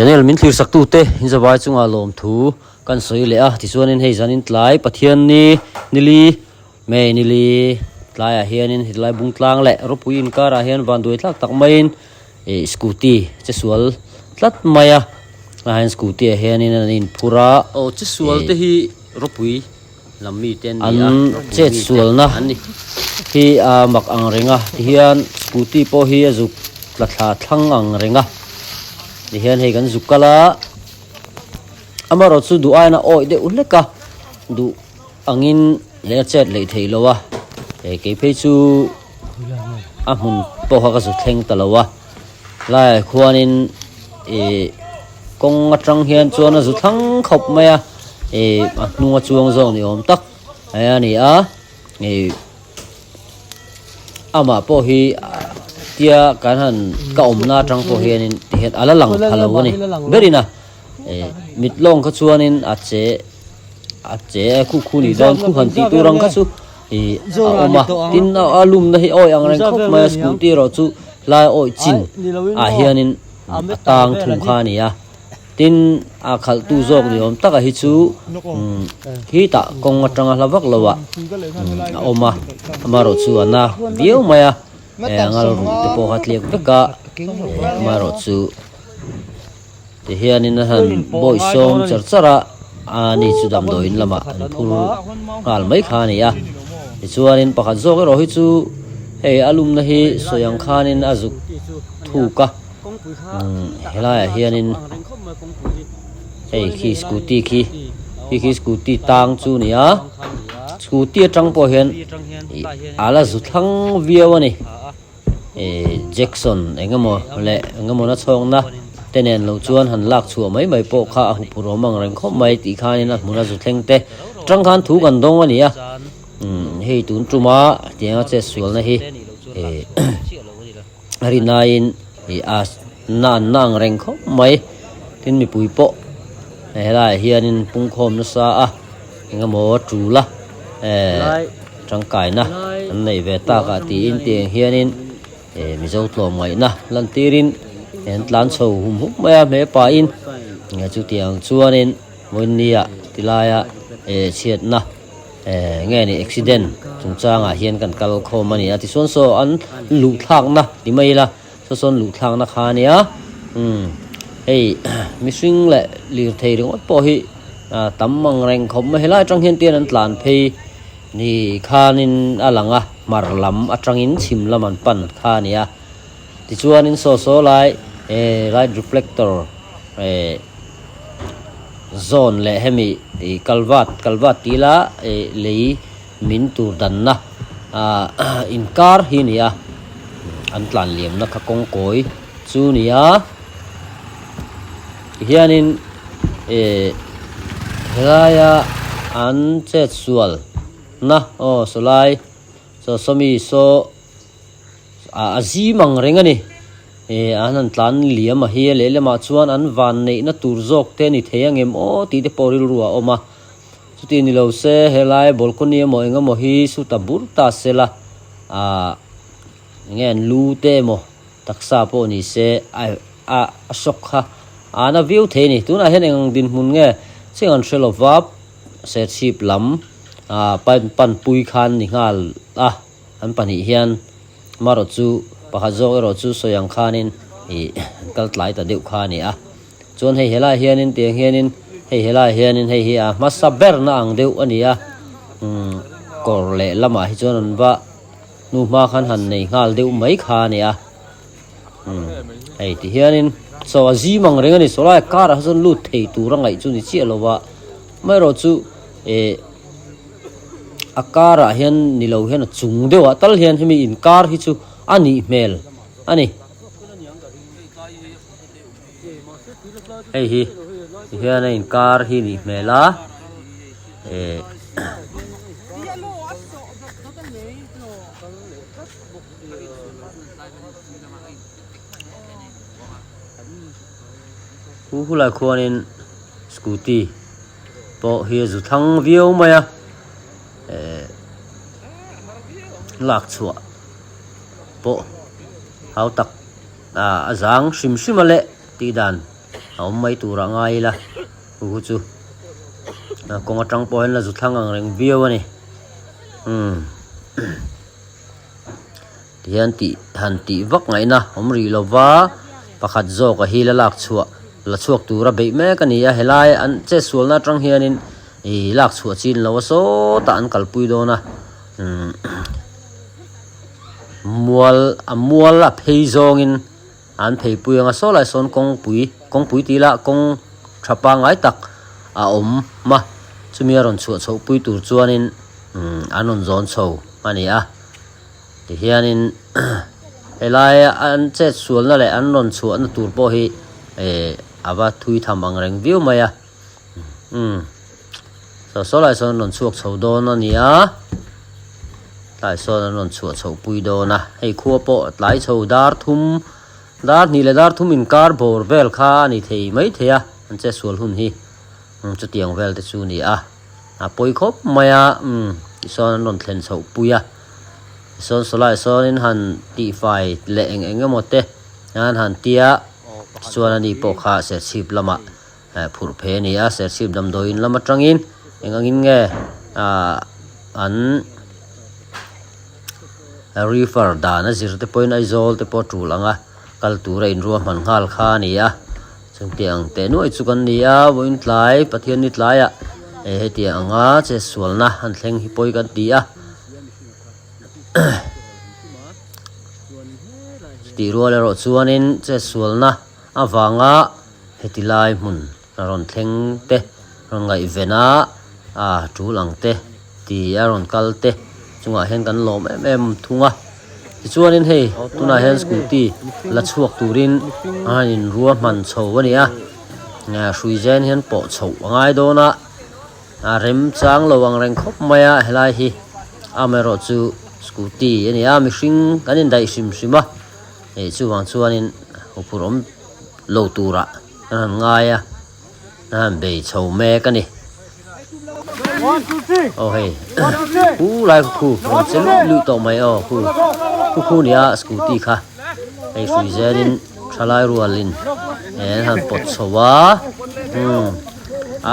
channel min thlir saktu te in zawai chunga lom thu kan soi le a ti chuanin hei zanin tlai pathian ni nili me nili tlai a hianin hitlai bungtlang le ropui in kara hian van doi tlak tak main scooty che sual tlat maya a hian scooty a hianin in phura o che sual te hi ropui lammi ten ni a che sual na hi a mak ang renga ti hian scooty po hi azuk tlatha thlang ang renga ni hian hei kan zukala amaro chu du aina oi de uleka du angin le chet le theilowa e ke phei chu a hun to ha ka zu thleng talawa lai khuanin kong atang hian chuan a zu thlang khop maya nuwa chuang zong ni om tak aya ni a ama po hi tia kan han ka omna tang po hianin het ala lang phalo ni berina mitlong kha chuanin ache khu ni don khu han ti turang kha chu oma tin alum na hi oi ang reng khop ma scooty ro chu lai oi chin a hianin tang thum kha ni a tin a khal tu jok ni om taka hi chu hi ta kong atanga lawak lawa oma amaro chu ana bio maya ngal ru te po hatliak beka amaro chu te hianin han boy som charchara ani chu dam doin lama an phur ngal mai kha ni a chuanin pakhat jok ro hi chu hei alum na hi soyang khanin azuk thuka helai hianin hei khi scooty khi scooty tang chu ni a scooty atang po hian ala zu thlang viawani Jackson engamo le engamo na chong na tenen lo chuan han lak chu mai mai po kha hu puro mang reng khom mai ti khanin a muna zu thleng te tang khan thu kan dong ani a hei tun tuma tianga che sual na hi ari nain as nan nang reng khom mai tin mi pui po helai hianin pung khom na sa a engamo tula tang kai na an nei ve ta ka ti in te hianin mi zo tlom ngai na lan tirin en tlan chho hum maya me pa in nga chu tiang chuanin moinia tilaya chiat na nge ni accident chungchanga hian kan kal khom ani ati son so an lu thak na ti mai la so son lu thak na kha nia hei mi swing le lir thei ring ot po hi tam mang reng khom ma helai tang hian tian an tlan phei ni khanin alanga marlam atangin chimlam an pan kha nia ti chuanin so lai light reflector zone le hemi kalvat tila lei min tur dan na in car hi nia an tlan liam na kha kong koi chu nia hianin helaya an che sual na solai so somi so azimang rengani anan tlan liam a hi le ma chuan an van nei na tur jok te ni theyangem o ti te poril ruwa oma chuti ni lo se helai balcony mo enga mo hi su tabur ta sela ngen lu te mo taksa po ni se a sokha ana view the ni tuna hen eng din mun nge chengan threlowap se chip lam pan pui khan ni ngal an pani hian maro chu pakhazo ro chu soyang khanin kal tlai ta deu kha ni a chon hei helai hianin te hianin hei helai hianin hei hi a masaber na ang deu ania kor le lama hi chon an ba nu ma khan han nei ngal deu mai kha ni a hei ti hianin so azi mang reng ani sola kar ha chon lut thei tu rangai chu ni chi lowa mai ro chu akara hian nilo hian chung dewa tal hian hemi in kar hi chu ani mel ani hi hian in kar hi ni mela hula khuanin scooty po hi zu thang viau maya lak chua po hau tak azang sim simale ti dan mai tu ra ngai la u chu kong atang po hen la zu thlang ang reng view ani tian ti han ti vak ngai na ri lova pakhat zo ka hi la lak chua la chuak tu ra be me ka ni a helai an che sul na tang hianin lak chua chin lo so ta an kalpui do na mual la phei zong in an phei pui anga so lai son kong pui ti la kong thapa ngai tak a ma chumi ron chu chho pui tur chuanin anon zon chho ani a ti hianin helai an che sul na le an non chu an tur po hi awa thui tham ang reng view maya so lai son non chuak chho don ani a lai son non chuak chho pui do na hei khuwa po lai chho dar thum dar ni le dar thum in kar bor vel kha ni thei mai theya an che sul hun hi chu tiang vel te chu ni a poi khop maya son non thlen chho puya son solai son in han ti fai le eng mote an han tia chuan ani po kha se chip lama phur phe ni a se chip dam doin lama tangin engangin nge an refer da na zir te point aizol te po tulanga kal tu rain ruwa man ngal kha ni a chung tiang te nu chu kan ni a voin tlai pathian ni tlai a he ti anga che sualna han thleng hi poi kan ti a ti ruwa le ro chuanin che sualna awanga hetilai mun ron thleng te ron ngai vena tu lang te ti aron kal te chunga hen kan lom em thunga chuanin hei tuna hen scooty la chuak turin in ruwa man chho ani a hrui zen hen po chho ngai do na rem chang lowang reng khop maya helai hi amero chu scooty ani a mi hring kanin dai shima chuwang chuanin upurom lo tura an ngaya an be chho me ka ni 1 2 3 oh hey lai khu se lu to mai khu ni a scooty kha ei freezerin thalai rualin han pot chowa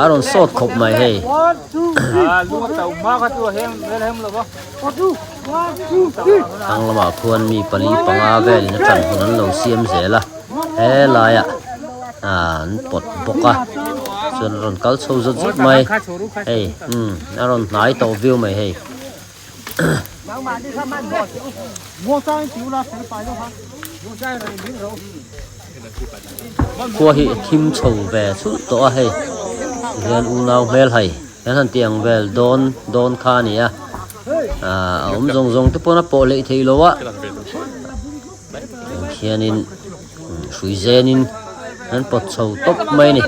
aron sot khop mai hey 1 2 3 lu tàu ma ka tu hem lo ba 1 2 3 ang lama khuan mi pali panga velin than hunan lo siam zela he laya an pot boka chon ron kal chho zot mai hey aron nai to view mai hey mua sang chiu la sẽ phải đâu hả mua sang này miếng rau khua hi thim chho ve chu to a hey hian u nau mel hai han tiang vel don kha ni a zong te pona po le thei lo wa hianin shui zenin an pot chho top mai ni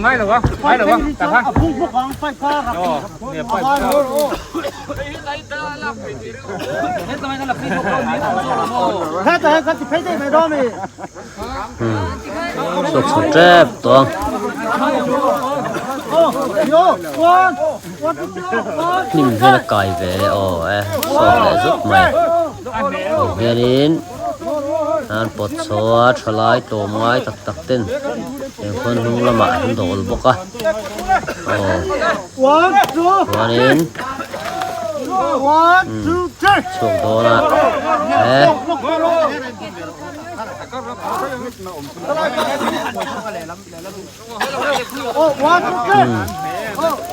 ngay rồi bác ta khang phun phun khoáng phải pha gặp nè phải hết rồi hết thì phải đây mày đó mày chok chho trep tong nim hela kai ve so le zut mai hianin an pot choa thalai to mai tak ten en khon hung lama hin dol boka 1 2 wanin 1 2 3 chok do na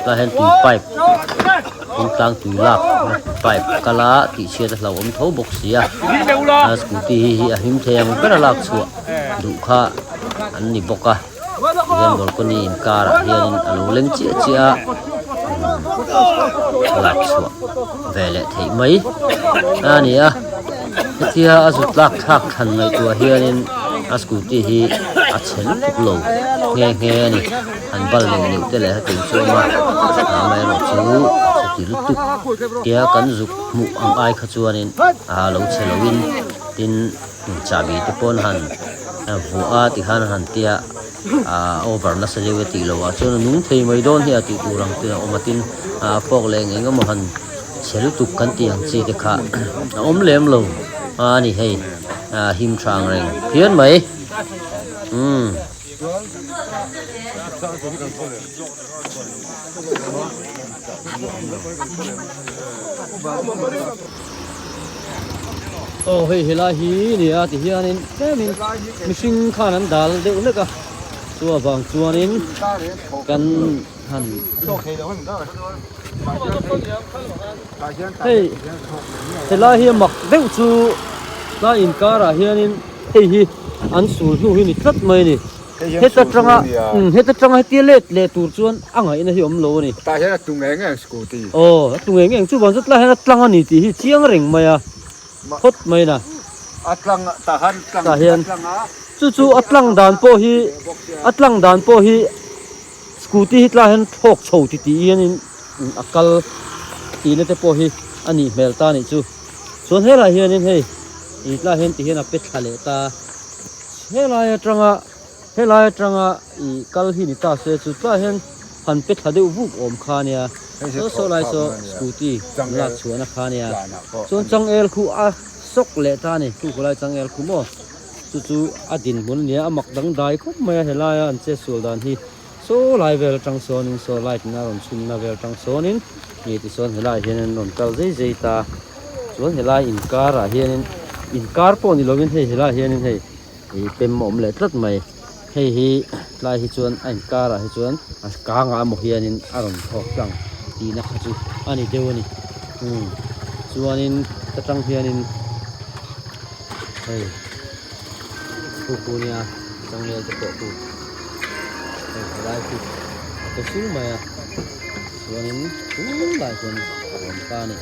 la hen tu pipe in tlang tu lak pipe kala ti chia ta lawom tho box sia scooty hi a him theng bera lak chua du kha an ni boka yan bol ko ni in kara hian alo leng chia lak chua vele thei mai ani a tia azut lak thak than ngai tu hian in a scooty hi a chen tuk lo nge ni an bal leng ni te le ha tin chu ma mai ro chu til tu tia kan zuk mu ang ai kha chuanin lo chelowin tin chabi te pon han vu a ti han tia over na sa lewe ti lo wa chu nung thei mai don hi ati turang te omatin pok leng engam han chelu tu kan ti ang chi te kha om lem lo ani hei him thang reng phian mai โอ้เฮ้ยเฮลาฮีนี่อ่ะที่เฮียนี่แม่มินมิชิงขานันดาลเด็กเล็กอ่ะตัวบางตัวนี้กันหันเฮ้ยเฮลาฮีมักเด็กชูลาอินการะเฮียนี่เฮ้ยอันสูงหูนี่ตัดไม่นี่เฮ็ดจังอ่ะเฮ็ดจังให้เตี้ยเล็ดเลตูชวนอ่างไอ้นี่อมโลนี่ ตาเห็นตุงแงงสกูตี โอ้ตุงเองจู่บอนสุดละให้ตังอันนี้ที่เชียงเร่งมาอ่ะพดไม่น่ะ อัตลังตาหันตังจู่อัตลังดานโปฮีอัตลังดานโปฮีสกูตี้ฮิตลาเห็นทอกโชว์ตีนี่อักลตีนี่แต่โปฮีอันนี้เมลตานี่จู่ส่วนเฮลาเฮียนี่เฮ้ยฮิตลาเห็นตีเห็นเป็ดทะเลตาเฮลาจังอ่ะอีกัลฮินิตาเสียจู่ลาเห็นหันเป็ดทะเลวุกอมคาเนี่ยโซไลโซสกูตี้ลากชวนคาเนี่ยส่วนจังเอลคูอาซกเลตานี่คู่ไลจังเอลคูโมจู่อดินบนเนี่ยมักดังได้ก็ไม่เฮลาอันเจสูดานฮีโซไลเวลจังโซนินโซไลท์น่ารอนซุนนาเวลจังโซนินนี่ที่ส่วนเฮลาเฮียนนนกัลเจตาส่วนเฮลาอินการะเฮียนอินการ์ปอนี่ลวินเฮลาเฮียนเฮเป็นหม่อมเลตัดไม่เฮ้ลายฮิจวนอินการะฮิจวนกางอาโมเฮียนินอารอนทอกจังดีนะจูอันนี้เดวนี่ส่วนนินตะจังเฮียนินเฮ้กูเนี่ยจังเลยจะเปิดกูลายกูก็สู้มาส่วนนินหลายคนผมตานี่